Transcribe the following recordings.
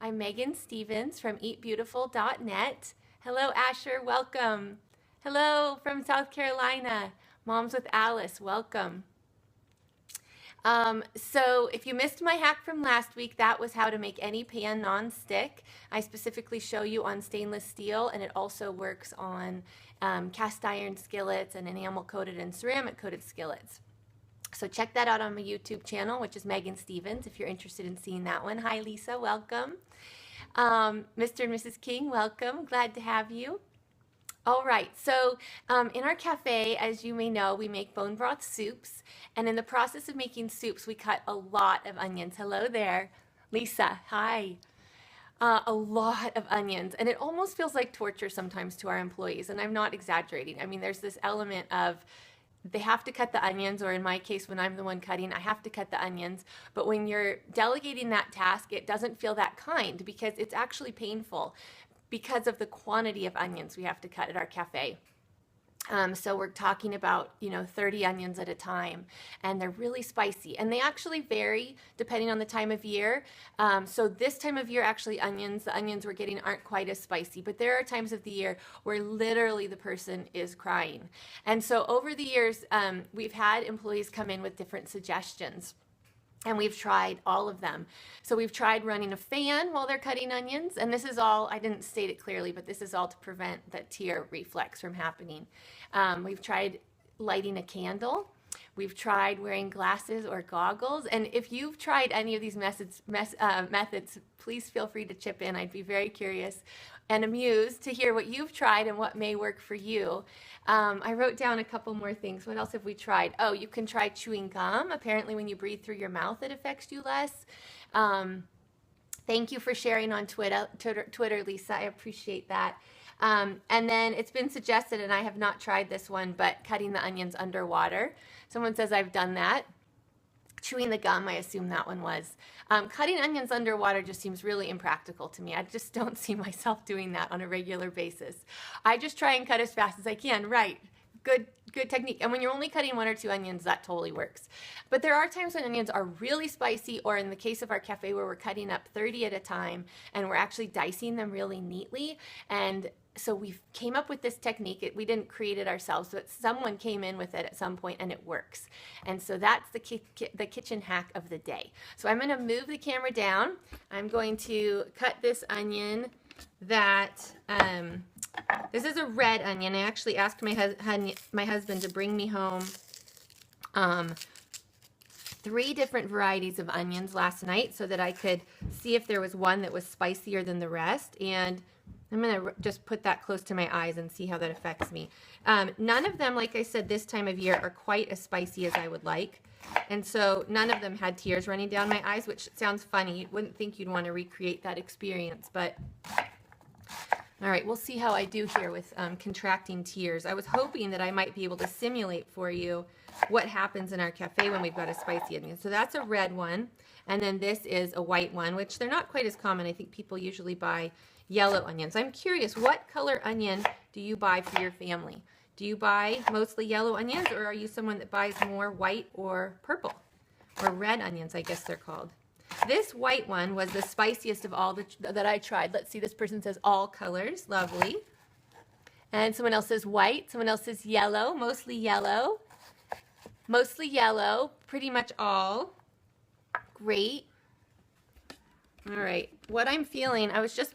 I'm Megan Stevens from eatbeautiful.net. Hello, Asher, welcome. Hello from South Carolina, Moms with Alice, welcome. So if you missed my hack from last week, that was how to make any pan non-stick. I specifically show you on stainless steel, and it also works on cast iron skillets and enamel coated and ceramic coated skillets. So check that out on my YouTube channel, which is Megan Stevens, if you're interested in seeing that one. Hi, Lisa, welcome. Mr. and Mrs. King, welcome. Glad to have you. All right, so in our cafe, as you may know, we make bone broth soups. And in the process of making soups, we cut a lot of onions. Hello there, Lisa, hi. A lot of onions, and it almost feels like torture sometimes to our employees, and I'm not exaggerating. I mean, there's this element of they have to cut the onions, or in my case, when I'm the one cutting, I have to cut the onions. But when you're delegating that task, it doesn't feel that kind because it's actually painful because of the quantity of onions we have to cut at our cafe. So we're talking about, 30 onions at a time, and they're really spicy, and they actually vary depending on the time of year. So this time of year, actually, the onions we're getting aren't quite as spicy, but there are times of the year where literally the person is crying. And so over the years, we've had employees come in with different suggestions. And we've tried all of them. So we've tried running a fan while they're cutting onions. And this is all, I didn't state it clearly, but this is all to prevent that tear reflex from happening. We've tried lighting a candle. We've tried wearing glasses or goggles. And if you've tried any of these methods, please feel free to chip in. I'd be very curious and amused to hear what you've tried and what may work for you. I wrote down a couple more things. What else have we tried? Oh, you can try chewing gum. Apparently when you breathe through your mouth, it affects you less. Thank you for sharing on Twitter, Lisa. I appreciate that. And then it's been suggested, and I have not tried this one, but cutting the onions underwater. Someone says I've done that. Chewing the gum, I assume that one was. Cutting onions underwater just seems really impractical to me. I just don't see myself doing that on a regular basis. I just try and cut as fast as I can. Right. Good technique. And when you're only cutting 1 or 2 onions, that totally works. But there are times when onions are really spicy, or in the case of our cafe where we're cutting up 30 at a time and we're actually dicing them really neatly. And so we came up with this technique. We didn't create it ourselves, but someone came in with it at some point, and it works. And so that's the kitchen hack of the day. So I'm going to move the camera down. I'm going to cut this onion that, this is a red onion. I actually asked my husband to bring me home 3 different varieties of onions last night so that I could see if there was one that was spicier than the rest. And I'm going to just put that close to my eyes and see how that affects me. None of them, like I said, this time of year are quite as spicy as I would like. And so none of them had tears running down my eyes, which sounds funny. You wouldn't think you'd want to recreate that experience, but all right, we'll see how I do here with contracting tears. I was hoping that I might be able to simulate for you what happens in our cafe when we've got a spicy onion. So that's a red one, and then this is a white one, which they're not quite as common. I think people usually buy yellow onions. I'm curious, what color onion do you buy for your family? Do you buy mostly yellow onions, or are you someone that buys more white or purple? Or red onions, I guess they're called. This white one was the spiciest of all that I tried. Let's see, this person says all colors. Lovely. And someone else says white. Someone else says yellow. Mostly yellow. Mostly yellow. Pretty much all. Great. All right. What I'm feeling, I was just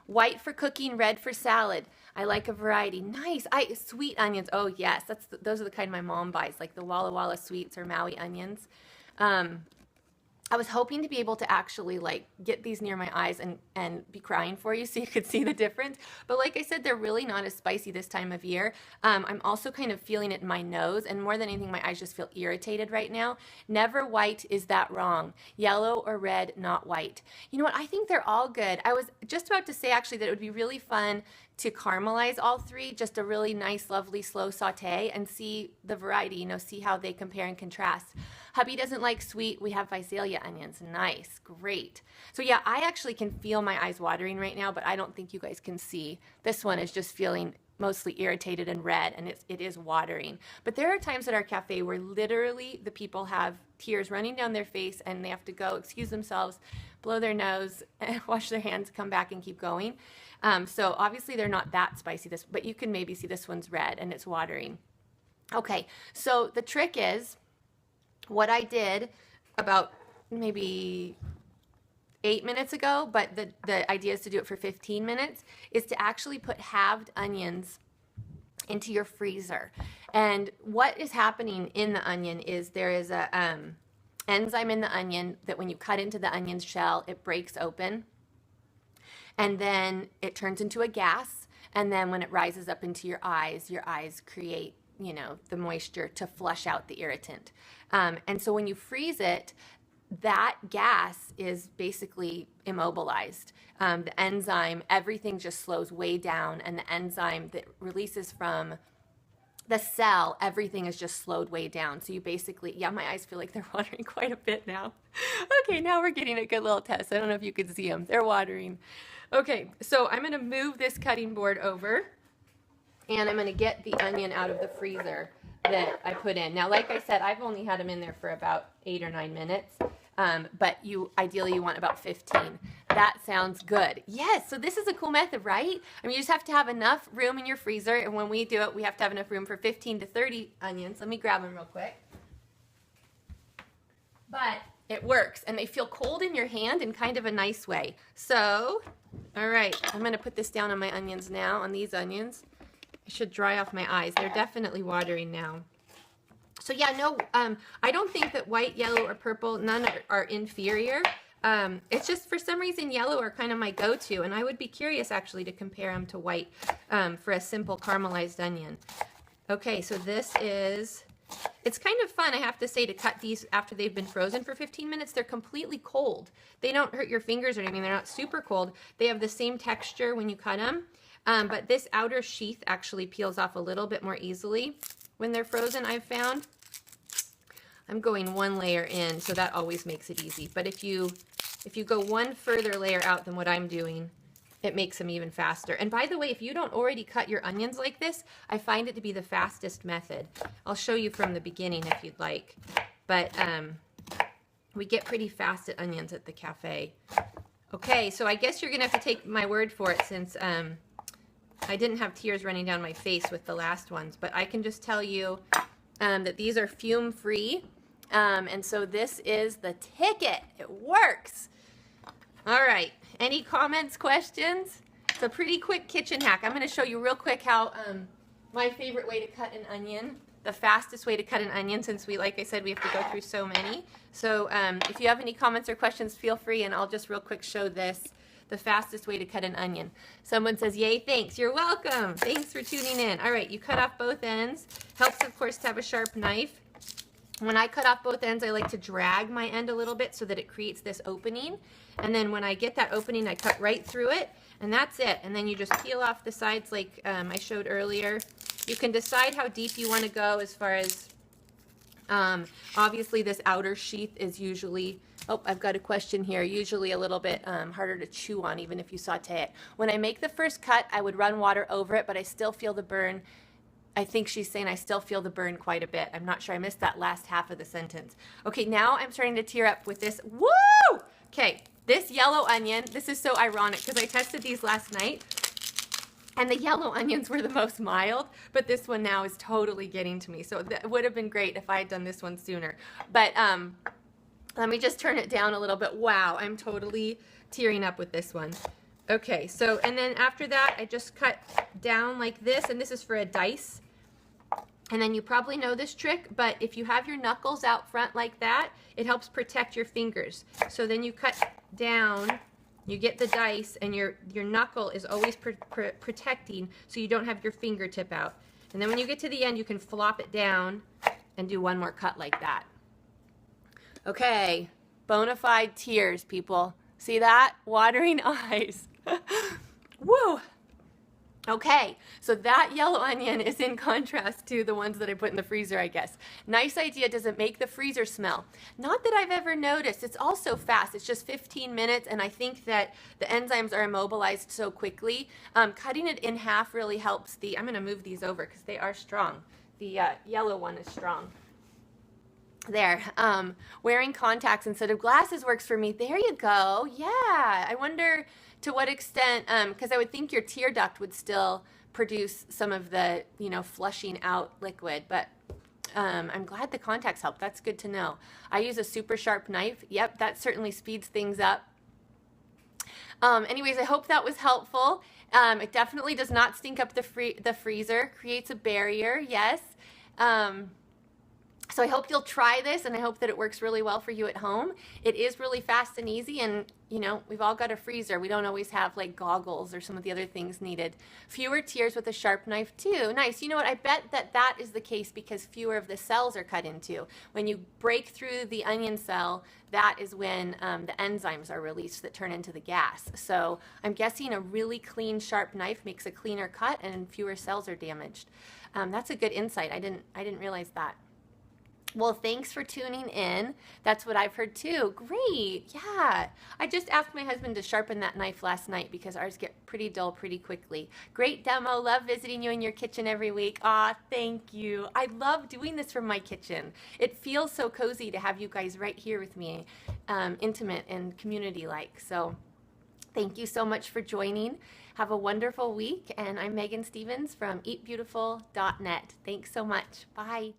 white for cooking, red for salad. I like a variety. Nice. Sweet onions. Oh, yes. Those are the kind my mom buys, like the Walla Walla sweets or Maui onions. I was hoping to be able to actually get these near my eyes and be crying for you so you could see the difference. But like I said, they're really not as spicy this time of year. I'm also kind of feeling it in my nose, and more than anything, my eyes just feel irritated right now. Never white is that wrong. Yellow or red, not white. You know what? I think they're all good. I was just about to say actually that it would be really fun to caramelize all 3, just a really nice, lovely, slow saute, and see the variety, see how they compare and contrast. Hubby doesn't like sweet. We have Visalia onions. Nice. Great. So yeah, I actually can feel my eyes watering right now, but I don't think you guys can see. This one is just feeling mostly irritated and red, and it is watering. But there are times at our cafe where literally the people have tears running down their face and they have to go excuse themselves, blow their nose, wash their hands, come back and keep going. So obviously they're not that spicy, but you can maybe see this one's red and it's watering. Okay, so the trick is, what I did about maybe 8 minutes ago, but the idea is to do it for 15 minutes, is to actually put halved onions into your freezer. And what is happening in the onion is there is a enzyme in the onion that when you cut into the onion shell, it breaks open, and then it turns into a gas, and then when it rises up into your eyes create, you know, the moisture to flush out the irritant. And so when you freeze it, that gas is basically immobilized. The enzyme, everything just slows way down, and the enzyme that releases from the cell, everything is just slowed way down. So you basically, yeah, my eyes feel like they're watering quite a bit now. Okay, now we're getting a good little test. I don't know if you could see them. They're watering. Okay, so I'm going to move this cutting board over, and I'm going to get the onion out of the freezer that I put in. Now, like I said, I've only had them in there for about 8 or 9 minutes, but ideally you want about 15. That sounds good. Yes, so this is a cool method, right? I mean, you just have to have enough room in your freezer, and when we do it, we have to have enough room for 15 to 30 onions. Let me grab them real quick. But it works, and they feel cold in your hand in kind of a nice way. So, all right, I'm going to put this down on my onions now, on these onions. I should dry off my eyes. They're definitely watering now. So yeah, no, I don't think that white, yellow, or purple, none are inferior. It's just for some reason yellow are kind of my go-to, and I would be curious actually to compare them to white for a simple caramelized onion. Okay, so this is, it's kind of fun, I have to say, to cut these after they've been frozen for 15 minutes. They're completely cold. They don't hurt your fingers or anything. They're not super cold. They have the same texture when you cut them. But this outer sheath actually peels off a little bit more easily when they're frozen, I've found. I'm going one layer in, so that always makes it easy. But if you go one further layer out than what I'm doing, it makes them even faster. And by the way, if you don't already cut your onions like this, I find it to be the fastest method. I'll show you from the beginning if you'd like. But we get pretty fast at onions at the cafe. Okay, so I guess you're going to have to take my word for it, since I didn't have tears running down my face with the last ones, but I can just tell you that these are fume free, and so this is the ticket. It works. All right, any comments, questions? It's a pretty quick kitchen hack. I'm going to show you real quick how my favorite way to cut an onion, the fastest way to cut an onion, since we, like I said, we have to go through so many. So if you have any comments or questions, feel free, and I'll just real quick show this. The fastest way to cut an onion. Someone says, yay, thanks. You're welcome. Thanks for tuning in. All right, you cut off both ends. Helps, of course, to have a sharp knife. When I cut off both ends, I like to drag my end a little bit so that it creates this opening. And then when I get that opening, I cut right through it, and that's it. And then you just peel off the sides like I showed earlier. You can decide how deep you want to go as far as, obviously this outer sheath is usually, oh, I've got a question here, usually a little bit harder to chew on even if you saute it. When I make the first cut, I would run water over it, but I still feel the burn. I think she's saying I still feel the burn quite a bit. I'm not sure. I missed that last half of the sentence. Okay, now I'm starting to tear up with this. Woo! Okay, this yellow onion, this is so ironic because I tested these last night, and the yellow onions were the most mild, but this one now is totally getting to me. So that would have been great if I had done this one sooner. But let me just turn it down a little bit. Wow, I'm totally tearing up with this one. Okay, so, and then after that, I just cut down like this, and this is for a dice. And then you probably know this trick, but if you have your knuckles out front like that, it helps protect your fingers. So then you cut down, you get the dice, and your knuckle is always protecting, so you don't have your fingertip out. And then when you get to the end, you can flop it down and do one more cut like that. Okay, bona fide tears, people. See that? Watering eyes. Woo! Okay, so that yellow onion is in contrast to the ones that I put in the freezer, I guess. Nice idea. Does it make the freezer smell? Not that I've ever noticed. It's also fast. It's just 15 minutes, and I think that the enzymes are immobilized so quickly. Cutting it in half really helps the, I'm going to move these over because they are strong. The yellow one is strong. There, wearing contacts instead of glasses works for me. There you go. Yeah, I wonder to what extent, because I would think your tear duct would still produce some of the, flushing out liquid, but I'm glad the contacts help. That's good to know. I use a super sharp knife. Yep, that certainly speeds things up. Anyways, I hope that was helpful. It definitely does not stink up the freezer, creates a barrier, yes. So I hope you'll try this, and I hope that it works really well for you at home. It is really fast and easy, and we've all got a freezer. We don't always have like goggles or some of the other things needed. Fewer tears with a sharp knife too. Nice. You know what? I bet that is the case because fewer of the cells are cut into. When you break through the onion cell, that is when the enzymes are released that turn into the gas. So I'm guessing a really clean, sharp knife makes a cleaner cut and fewer cells are damaged. That's a good insight. I didn't realize that. Well, thanks for tuning in. That's what I've heard too. Great. Yeah. I just asked my husband to sharpen that knife last night because ours get pretty dull pretty quickly. Great demo. Love visiting you in your kitchen every week. Aw, thank you. I love doing this from my kitchen. It feels so cozy to have you guys right here with me, intimate and community-like. So thank you so much for joining. Have a wonderful week. And I'm Megan Stevens from eatbeautiful.net. Thanks so much. Bye.